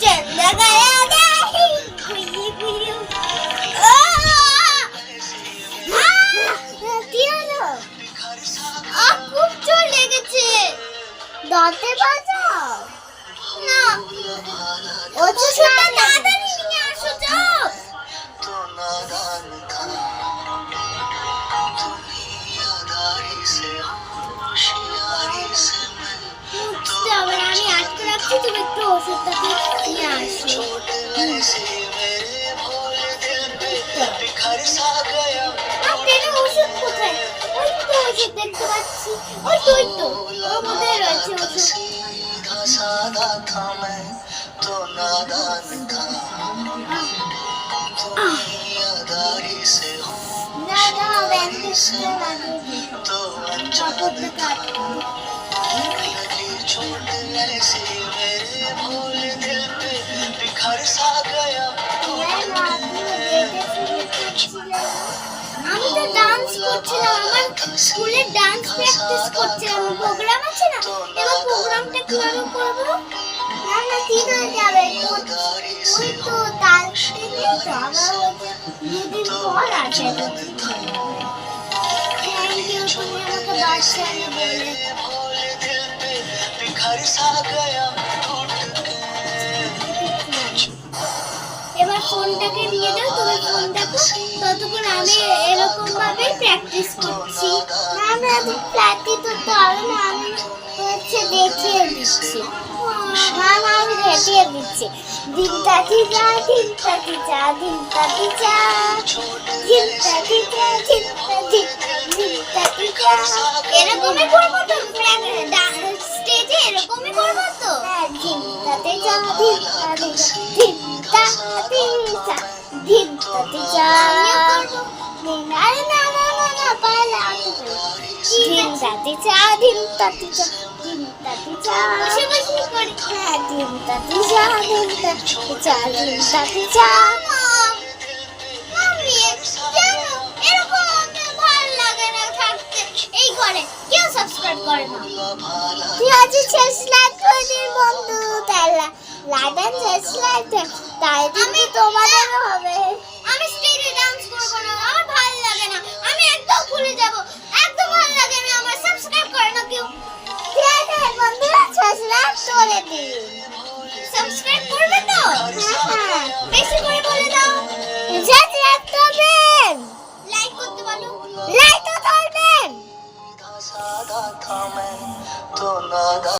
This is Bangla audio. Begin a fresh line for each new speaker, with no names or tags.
चंदा गया খুব জোর লেগেছে দাঁতে বাজাও না ওষুধটা তাড়াতাড়ি নিয়ে আসো যাও তো নাদান থা দুনিয়াদারি সে হোশিয়ারি সে আমি আটকে রাখছি তুমি একটু ওষুধটাকে নিয়ে আসো ওষুধ কোথায় ওই তো ওষুধ দেখতে পাচ্ছি ওই তো ওর মধ্যে রয়েছে ওষুধ সাদা था मैं तो नादान था दुनियादारी से होशियारी से तो अनजान था लगी चोट ऐसी मेरे भोले दिल पे बिखर सा गया আমি তো ডান্স করছিলাম আমার স্কুলে ডান্স প্র্যাকটিস করছিলাম প্রোগ্রাম আছে না এবার প্রোগ্রামটা কিভাবে করব না না ঠিক হয়ে যাবে ওই তো তাল থেকে তো আবার দুদিন পর আছে থ্যাংক ইউ তুমি আমাকে বাঁচালে বলে এবার ফোনটাকে দিয়ে দাও তুমি ফোন দেখো ততক্ষণ আমি এরকম ভাবে প্র্যাকটিস করছি না না আমি প্র্যাকটিস করতে হবে না আমি হচ্ছে দেখিয়ে দিচ্ছি না না আমি দেখিয়ে দিচ্ছি দিনটাটি যা দিনটাটি যা দিনটাটি যা দিনটাটি যা দিনটাটি যা এরকমই করবো তো স্টেজে এরকমই করবো তো দিনটাটি যা দিনটাটি যা দিনটাটি যা আরে না না না না পারলে দিনটাটি যা দিনটাটি যা দিনটাটি যা বসে বসে করি হ্যাঁ দিনটাটি যা দিনটাটি যা দিনটাটি যা মাম্মি জানো এরকম আমার ভালো লাগে না থাকতে এই ঘরে কেউ সাবস্ক্রাইব করে না তুই আজ শেষ লাইক করে বন্ধু তাহলে লাইক শেষ লাইক তাই আমি তোমাদের হবে আমি স্টেজে ডান্স করব না আমার ভালো লাগে না আমি একদম ভুলে যাব একদম ভালো লাগে না আমার সাবস্ক্রাইব করে না কেউ ঠিক আছে বন্ধুরা সাবস্ক্রাইব করে দিন সাবস্ক্রাইব করবে তো হ্যাঁ বেশি করে বলে দাও সাবস্ক্রাইব করবেন লাইক করতে বলো লাইক তো করবেন সাদা था मैं तो नादा